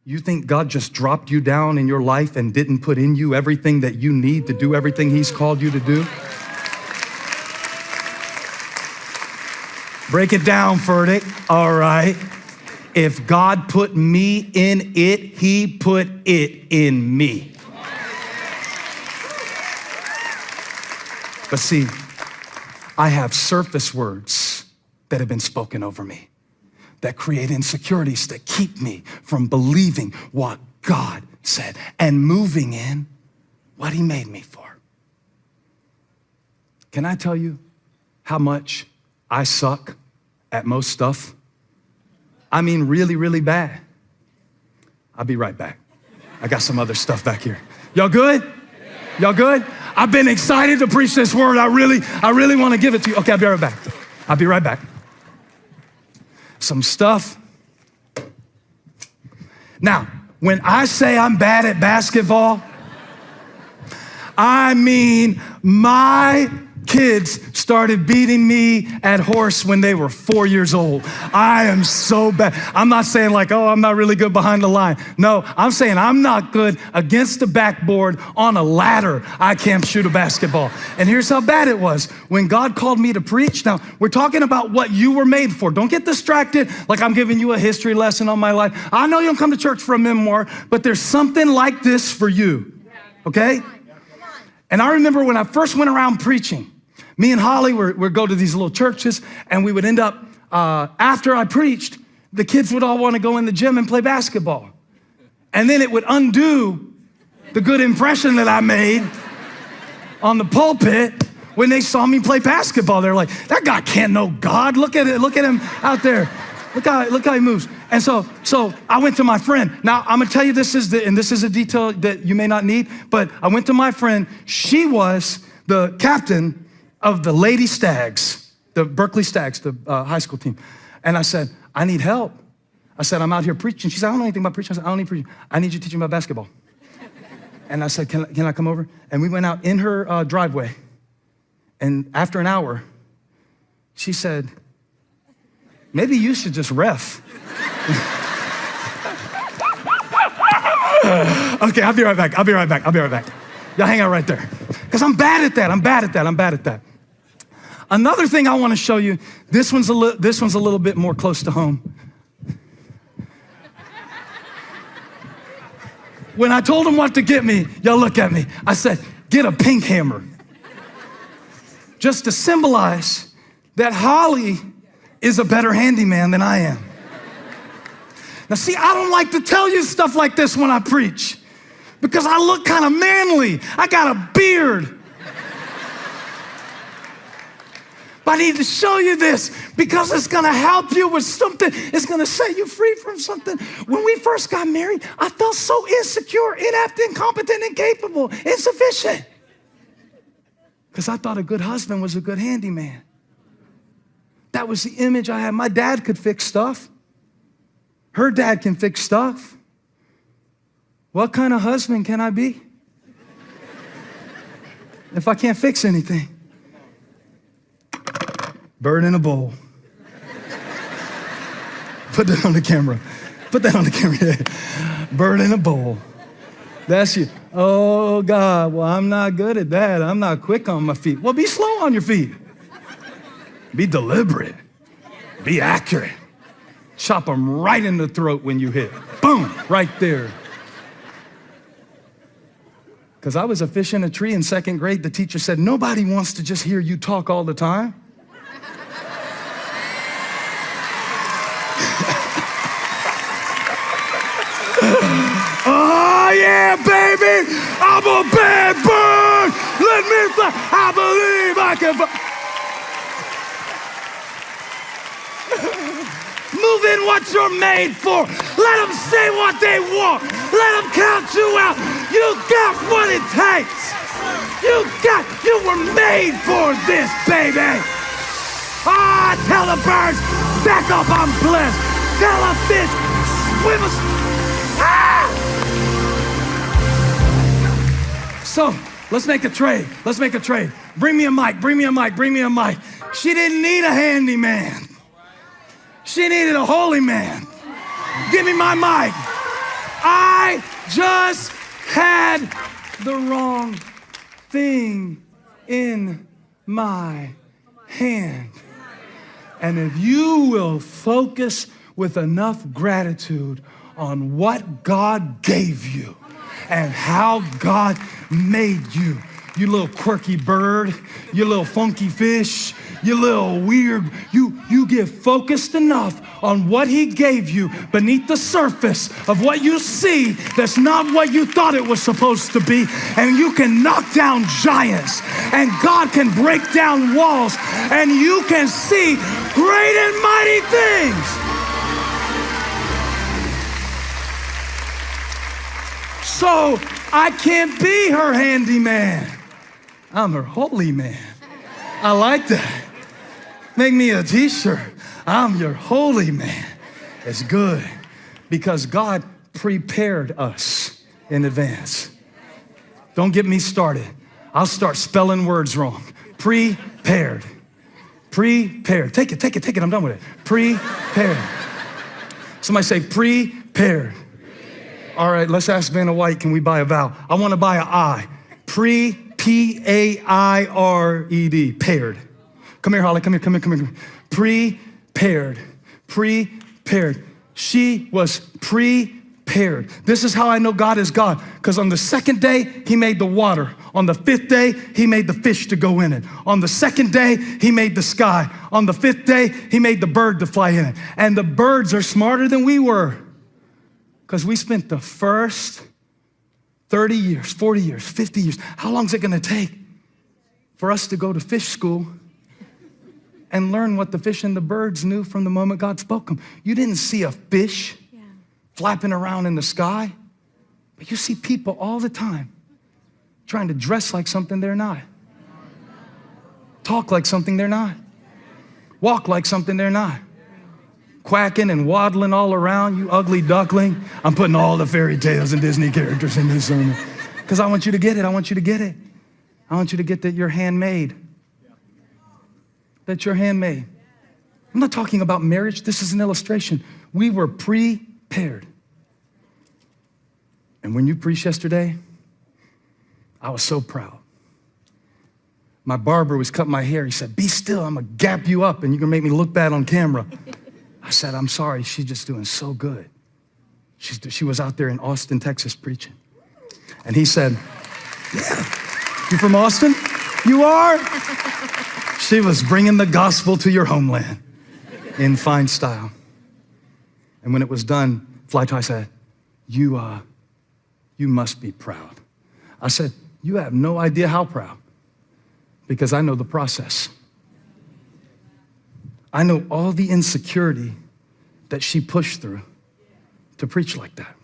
You think God just dropped you down in your life and didn't put in you everything that you need to do everything he's called you to do? Break it down, Furtick. All right. If God put me in it, he put it in me. But see, I have surface words that have been spoken over me that create insecurities that keep me from believing what God said and moving in what he made me for. Can I tell you how much I suck at most stuff? I mean, really, really bad. I'll be right back. I got some other stuff back here. Y'all good? Y'all good? I've been excited to preach this word. I really want to give it to you. Okay, I'll be right back. I'll be right back. Some stuff. Now, when I say I'm bad at basketball, I mean my kids started beating me at horse when they were 4 years old. I am so bad. I'm not saying like, oh, I'm not really good behind the line. No, I'm saying I'm not good against the backboard on a ladder. I can't shoot a basketball. And here's how bad it was. When God called me to preach, now we're talking about what you were made for. Don't get distracted like I'm giving you a history lesson on my life. I know you don't come to church for a memoir, but there's something like this for you, okay? And I remember when I first went around preaching, me and Holly would go to these little churches, and we would end up, after I preached, the kids would all want to go in the gym and play basketball. And then it would undo the good impression that I made on the pulpit when they saw me play basketball. They're like, that guy can't know God. Look at it. Look at him out there. Look how he moves. And so I went to my friend. Now, I'm gonna tell you this is a detail that you may not need, but I went to my friend. She was the captain of the Lady Stags, the Berkeley Stags, the high school team. And I said, I need help. I said, I'm out here preaching. She said, I don't know anything about preaching. I said, I don't need preaching. I need you to teach me about basketball. And I said, can I come over? And we went out in her driveway. And after an hour, she said, maybe you should just ref. Okay, I'll be right back. Y'all hang out right there. Because I'm bad at that. Another thing I want to show you, this one's a little bit more close to home. When I told them what to get me, y'all look at me. I said, get a pink hammer. Just to symbolize that Holly is a better handyman than I am. Now see, I don't like to tell you stuff like this when I preach because I look kind of manly. I got a beard. But I need to show you this because it's gonna help you with something. It's gonna set you free from something. When we first got married, I felt so insecure, inept, incompetent, incapable, insufficient. Because I thought a good husband was a good handyman. That was the image I had. My dad could fix stuff. Her dad can fix stuff. What kind of husband can I be if I can't fix anything? Bird in a bowl. Put that on the camera. Bird in a bowl. That's you. Oh, God, well, I'm not good at that. I'm not quick on my feet. Well, be slow on your feet. Be deliberate. Be accurate. Chop them right in the throat when you hit. Boom, right there. Because I was a fish in a tree in second grade. The teacher said, nobody wants to just hear you talk all the time. Oh, yeah, baby. I'm a bad bird. Let me fly. I believe I can fly. Move in what you're made for. Let them say what they want. Let them count you out. You got what it takes. You were made for this, baby. Ah, tell the birds, back up, I'm blessed. Tell a fish, swim us. Ah! So, let's make a trade. Bring me a mic. She didn't need a handyman. She needed a holy man. Give me my mic. I just had the wrong thing in my hand. And if you will focus with enough gratitude on what God gave you and how God made you, you little quirky bird, you little funky fish, you little weird, you get focused enough on what he gave you beneath the surface of what you see that's not what you thought it was supposed to be, and you can knock down giants, and God can break down walls, and you can see great and mighty things. So I can't be her handyman. I'm her holy man. I like that. Make me a t-shirt. I'm your holy man. It's good because God prepared us in advance. Don't get me started. I'll start spelling words wrong. Prepared. Prepared. Take it. I'm done with it. Prepared. Somebody say prepared. All right, let's ask Vanna White, can we buy a vowel? I want to buy an I. P-A-I-R-E-D. Paired. Come here, Holly. Come here. Prepared. She was prepared. This is how I know God is God. Because on the second day, he made the water. On the fifth day, he made the fish to go in it. On the second day, he made the sky. On the fifth day, he made the bird to fly in it. And the birds are smarter than we were. Because we spent the first 30 years, 40 years, 50 years. How long is it going to take for us to go to fish school and learn what the fish and the birds knew from the moment God spoke them? You didn't see a fish flapping around in the sky, but you see people all the time trying to dress like something they're not, talk like something they're not, walk like something they're not, quacking and waddling all around, you ugly duckling. I'm putting all the fairy tales and Disney characters in this sermon because I want you to get it. I want you to get it. I want you to get that you're handmade. That you're handmade. I'm not talking about marriage. This is an illustration. We were prepared. And when you preached yesterday, I was so proud. My barber was cutting my hair. He said, be still. I'm going to gap you up and you're going to make me look bad on camera. I said, I'm sorry. She's just doing so good. She was out there in Austin, Texas preaching. And he said, yeah, you from Austin? You are? She was bringing the gospel to your homeland in fine style. And when it was done, Fly Tie said, you must be proud. I said, you have no idea how proud, because I know the process. I know all the insecurity that she pushed through to preach like that.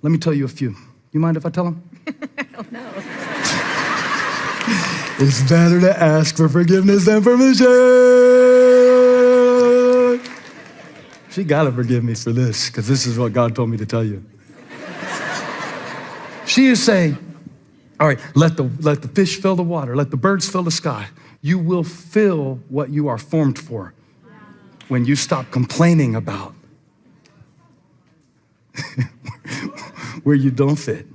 Let me tell you a few. You mind if I tell them? I don't know. It's better to ask for forgiveness than permission. She gotta forgive me for this, because this is what God told me to tell you. She is saying, all right, let the fish fill the water, let the birds fill the sky. You will fill what you are formed for when you stop complaining about where you don't fit.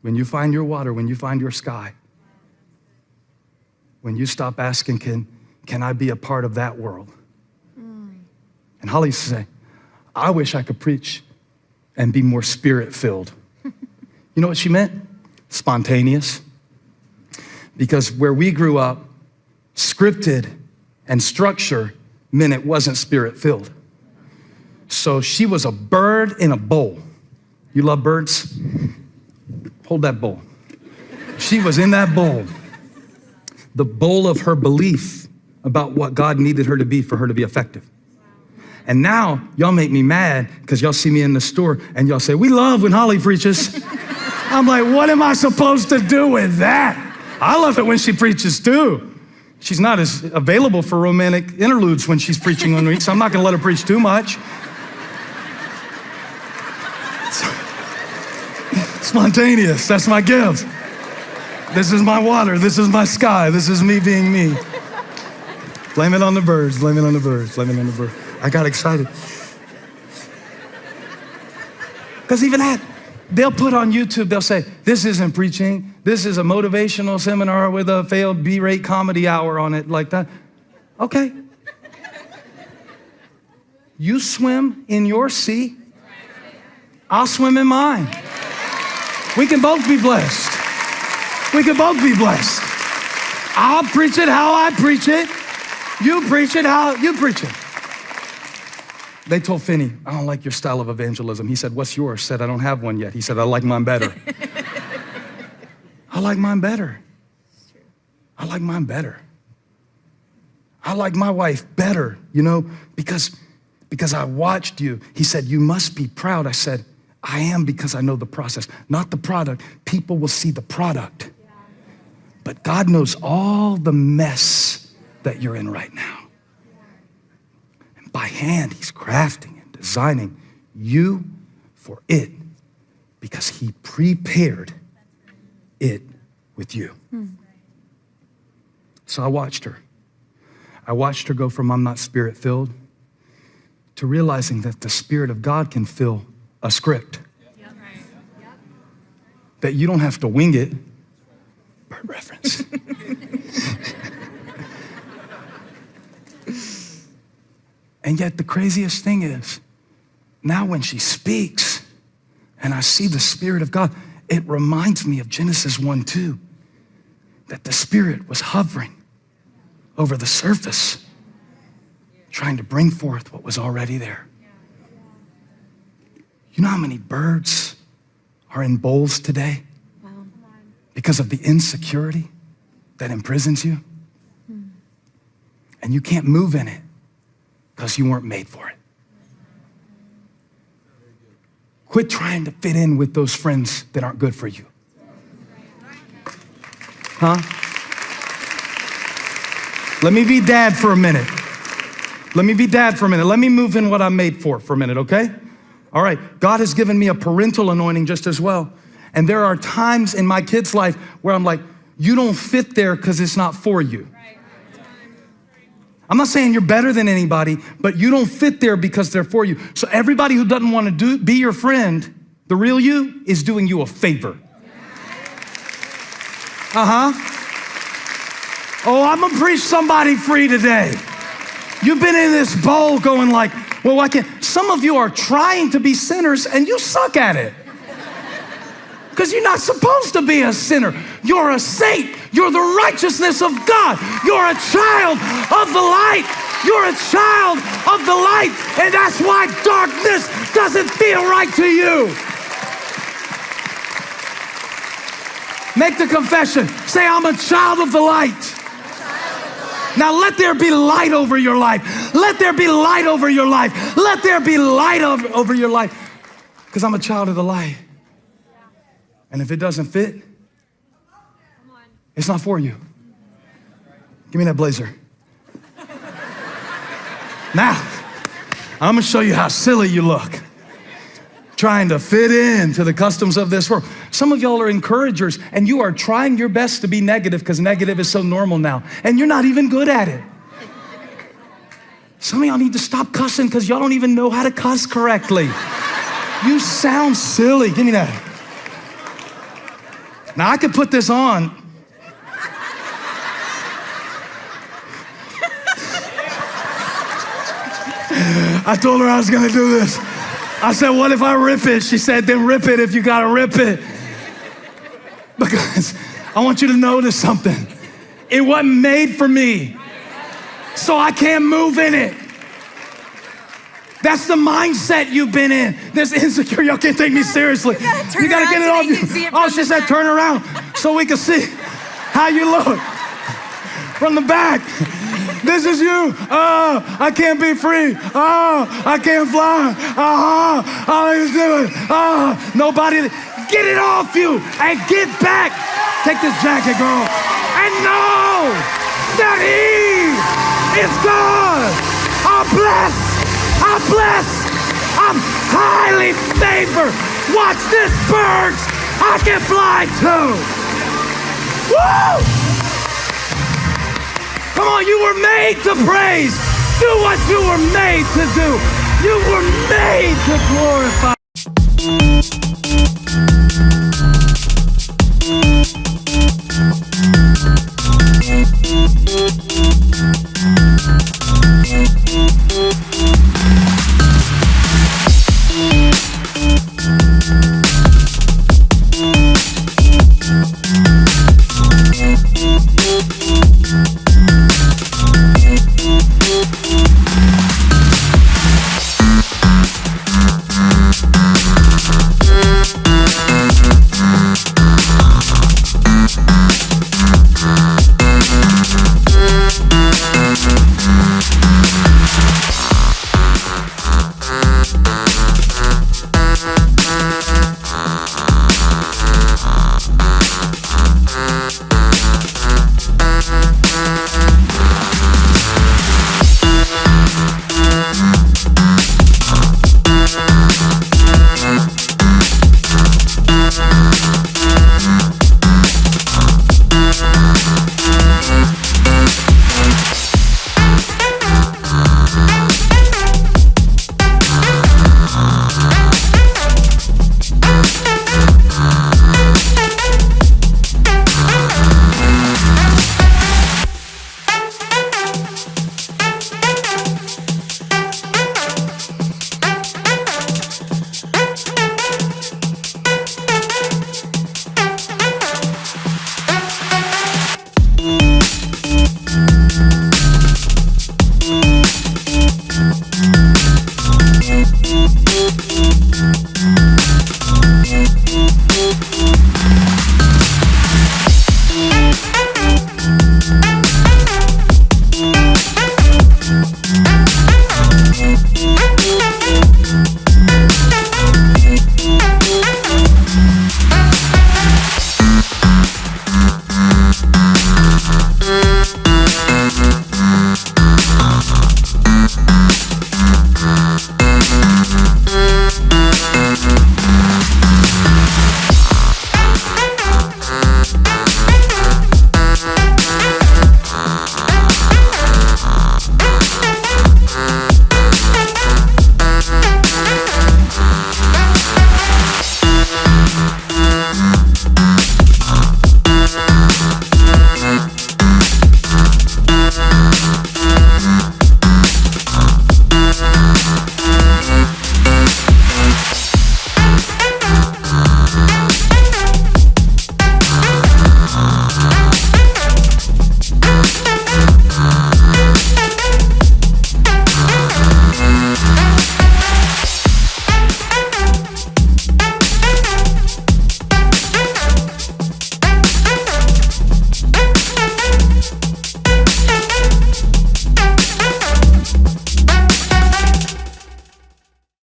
When you find your water, when you find your sky, when you stop asking, can I be a part of that world? And Holly used to say, I wish I could preach and be more spirit-filled. You know what she meant? Spontaneous. Because where we grew up, scripted and structure meant it wasn't spirit-filled. So she was a bird in a bowl. You love birds? Hold that bowl. She was in that bowl, the bowl of her belief about what God needed her to be for her to be effective. And now y'all make me mad because y'all see me in the store and y'all say, we love when Holly preaches. I'm like, what am I supposed to do with that? I love it when she preaches too. She's not as available for romantic interludes when she's preaching one week, so I'm not gonna let her preach too much. Spontaneous, that's my gift. This is my water, this is my sky, this is me being me. Blame it on the birds, blame it on the birds, blame it on the birds. I got excited. Because even that, they'll put on YouTube, they'll say, this isn't preaching. This is a motivational seminar with a failed B-rate comedy hour on it, like that. Okay. You swim in your sea, I'll swim in mine. We can both be blessed. We can both be blessed. I'll preach it how I preach it. You preach it how you preach it. They told Finney, I don't like your style of evangelism. He said, what's yours? Said, I don't have one yet. He said, I like mine better. I like mine better. I like mine better. I like my wife better, because I watched you. He said, you must be proud. I said, I am, because I know the process, not the product. People will see the product. But God knows all the mess that you're in right now. And by hand, he's crafting and designing you for it, because he prepared it with you. So I watched her. I watched her go from I'm not spirit-filled to realizing that the Spirit of God can fill a script. That you don't have to wing it. Bird reference. And yet the craziest thing is, now when she speaks and I see the Spirit of God, it reminds me of Genesis 1:2, that the Spirit was hovering over the surface, trying to bring forth what was already there. You know how many birds are in bowls today because of the insecurity that imprisons you? And you can't move in it because you weren't made for it. Quit trying to fit in with those friends that aren't good for you. Huh? Let me be dad for a minute. Let me move in what I'm made for a minute, okay? All right, God has given me a parental anointing just as well. And there are times in my kid's life where I'm like, you don't fit there because it's not for you. I'm not saying you're better than anybody, but you don't fit there because they're for you. So everybody who doesn't want to be your friend, the real you, is doing you a favor. Oh, I'm gonna preach somebody free today. You've been in this bowl going like, well, why can't? Some of you are trying to be sinners and you suck at it. Because you're not supposed to be a sinner. You're a saint. You're the righteousness of God. You're a child of the light. You're a child of the light. And that's why darkness doesn't feel right to you. Make the confession. Say, I'm a child of the light. Now let there be light over your life. Let there be light over your life. Let there be light over your life. Because I'm a child of the light. And if it doesn't fit, it's not for you. Give me that blazer. Now, I'm gonna show you how silly you look. Trying to fit into the customs of this world. Some of y'all are encouragers and you are trying your best to be negative because negative is so normal now. And you're not even good at it. Some of y'all need to stop cussing because y'all don't even know how to cuss correctly. You sound silly. Give me that. Now I could put this on. I told her I was gonna do this. I said, what if I rip it? She said, then rip it if you gotta rip it. Because I want you to notice something. It wasn't made for me, so I can't move in it. That's the mindset you've been in. This insecure, y'all can't take me seriously. You gotta get it off you. Oh, she said turn around so we can see how you look from the back. This is you. Oh, I can't be free. Oh, I can't fly. All he's doing. Oh, nobody. Get it off you and get back. Take this jacket, girl, and know that he is God. I'm blessed. I'm blessed. I'm highly favored. Watch this, birds. I can fly too. Woo! Come on, you were made to praise. Do what you were made to do. You were made to glorify.